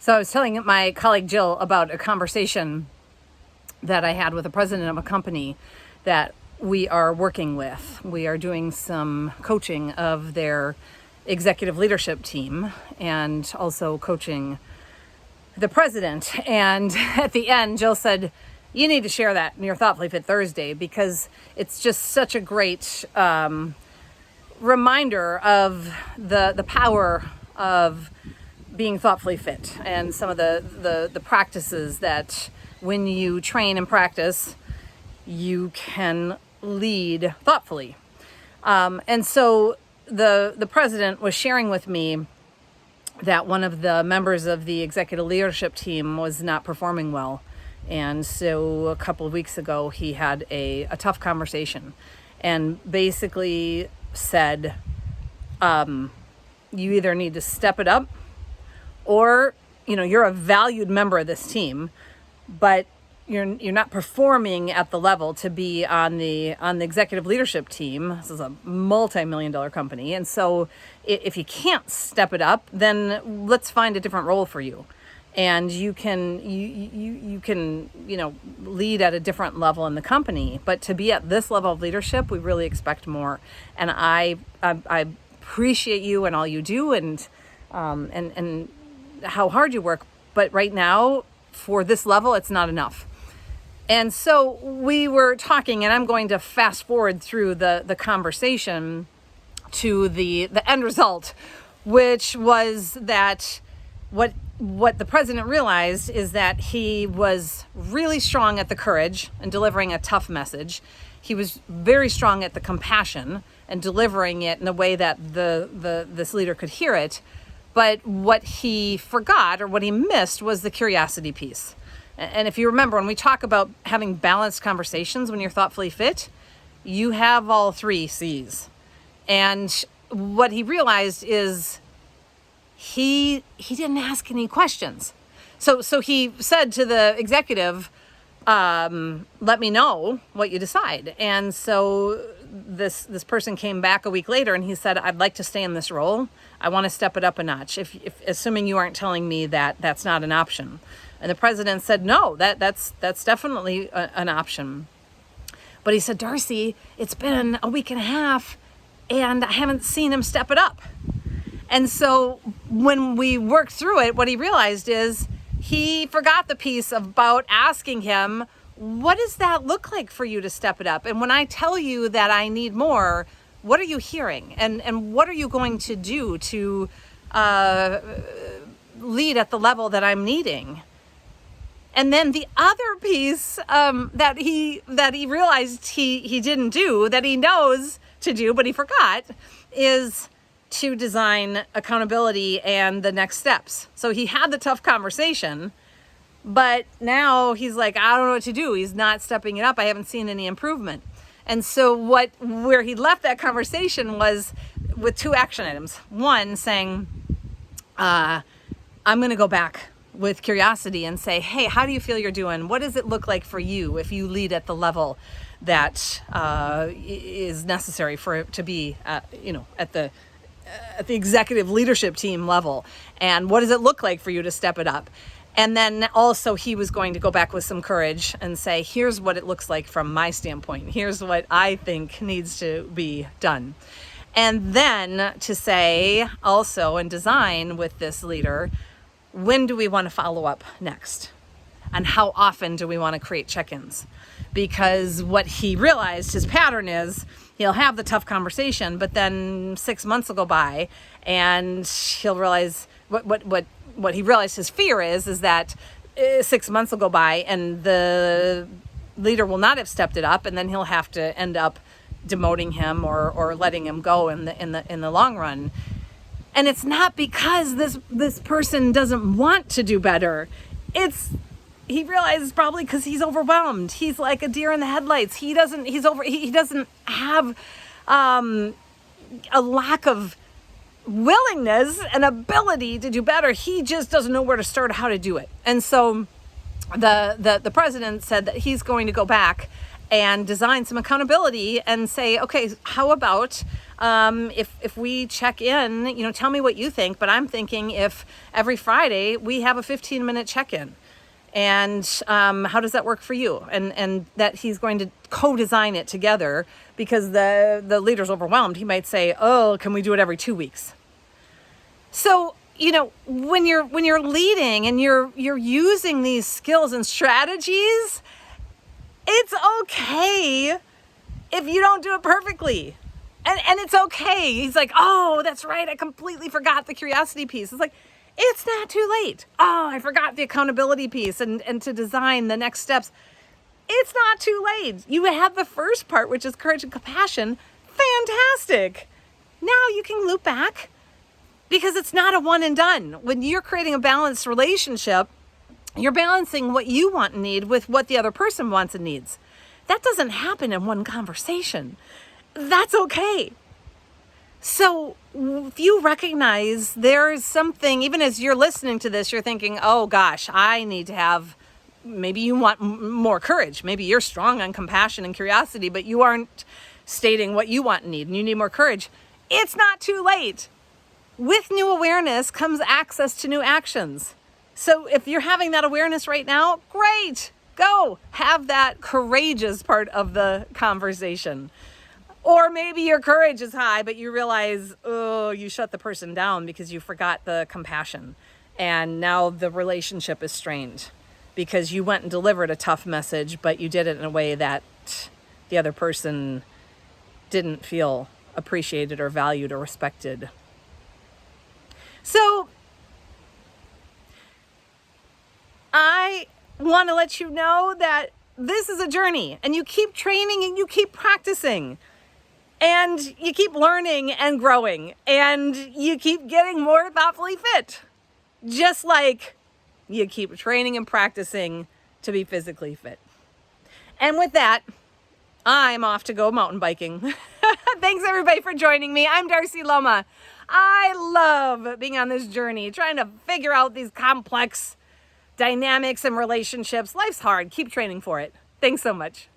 So I was telling my colleague Jill about a conversation that I had with the president of a company that we are working with. We are doing some coaching of their executive leadership team and also coaching the president. And at the end, Jill said, you need to share that in your Thoughtfully Fit Thursday, because it's just such a great reminder of the power of being thoughtfully fit and some of the practices that when you train and practice, you can lead thoughtfully. And so the president was sharing with me that one of the members of the executive leadership team was not performing well. And so a couple of weeks ago, he had a tough conversation and basically said, you either need to step it up, or, you're a valued member of this team, but you're not performing at the level to be on the executive leadership team. This is a multi-million-dollar company. And so if you can't step it up, then let's find a different role for you. And you can lead at a different level in the company. But to be at this level of leadership, we really expect more. And I appreciate you and all you do and how hard you work. But right now, for this level, it's not enough. And so we were talking, and I'm going to fast forward through the conversation to the end result, which was that what the president realized is that he was really strong at the courage and delivering a tough message. He was very strong at the compassion and delivering it in a way that this leader could hear it. But what he forgot or what he missed was the curiosity piece. And if you remember, when we talk about having balanced conversations when you're thoughtfully fit, you have all three C's. And what he realized is he didn't ask any questions. So he said to the executive, let me know what you decide. And so this person came back a week later and he said, I'd like to stay in this role. I want to step it up a notch. If assuming you aren't telling me that that's not an option. And the president said, no, that's definitely an option. But he said, Darcy, it's been a week and a half and I haven't seen him step it up. And so when we worked through it, what he realized is he forgot the piece about asking him, what does that look like for you to step it up? And when I tell you that I need more, what are you hearing? And what are you going to do to lead at the level that I'm needing? And then the other piece that he realized he didn't do, that he knows to do, but he forgot, is to design accountability and the next steps. So he had the tough conversation, but now he's like, I don't know what to do. He's not stepping it up. I haven't seen any improvement. And so where he left that conversation was with two action items. One saying, I'm going to go back with curiosity and say, hey, how do you feel you're doing? What does it look like for you if you lead at the level that is necessary for it to be, at the executive leadership team level? And what does it look like for you to step it up? And then also he was going to go back with some courage and say, here's what it looks like from my standpoint. Here's what I think needs to be done. And then to say also and design with this leader, when do we want to follow up next? And how often do we want to create check-ins? Because what he realized his pattern is, he'll have the tough conversation, but then 6 months will go by and he'll realize what he realized his fear is that 6 months will go by and the leader will not have stepped it up, and then he'll have to end up demoting him or letting him go in the long run. And it's not because this person doesn't want to do better. He realizes probably because he's overwhelmed. He's like a deer in the headlights. He doesn't have a lack of willingness and ability to do better. He just doesn't know where to start or how to do it. And so the president said that he's going to go back and design some accountability and say, okay, how about If we check in, tell me what you think, but I'm thinking if every Friday we have a 15-minute check-in. And how does that work for you? And that he's going to co-design it together, because the leader's overwhelmed. He might say, oh, can we do it every 2 weeks? So, when you're leading and you're using these skills and strategies, it's okay if you don't do it perfectly. And it's okay. He's like, oh, that's right, I completely forgot the curiosity piece. It's like, it's not too late. Oh, I forgot the accountability piece and to design the next steps. It's not too late. You have the first part, which is courage and compassion. Fantastic. Now you can loop back, because it's not a one and done. When you're creating a balanced relationship, you're balancing what you want and need with what the other person wants and needs. That doesn't happen in one conversation. That's okay. So if you recognize there's something, even as you're listening to this, you're thinking, oh gosh, I need to have, maybe you want more courage. Maybe you're strong on compassion and curiosity, but you aren't stating what you want and need, and you need more courage. It's not too late. With new awareness comes access to new actions. So if you're having that awareness right now, great, go have that courageous part of the conversation. Or maybe your courage is high, but you realize, oh, you shut the person down because you forgot the compassion. And now the relationship is strained because you went and delivered a tough message, but you did it in a way that the other person didn't feel appreciated or valued or respected. So I want to let you know that this is a journey, and you keep training and you keep practicing. And you keep learning and growing, and you keep getting more thoughtfully fit. Just like you keep training and practicing to be physically fit. And with that, I'm off to go mountain biking. Thanks everybody for joining me. I'm Darcy Loma. I love being on this journey, trying to figure out these complex dynamics and relationships. Life's hard. Keep training for it. Thanks so much.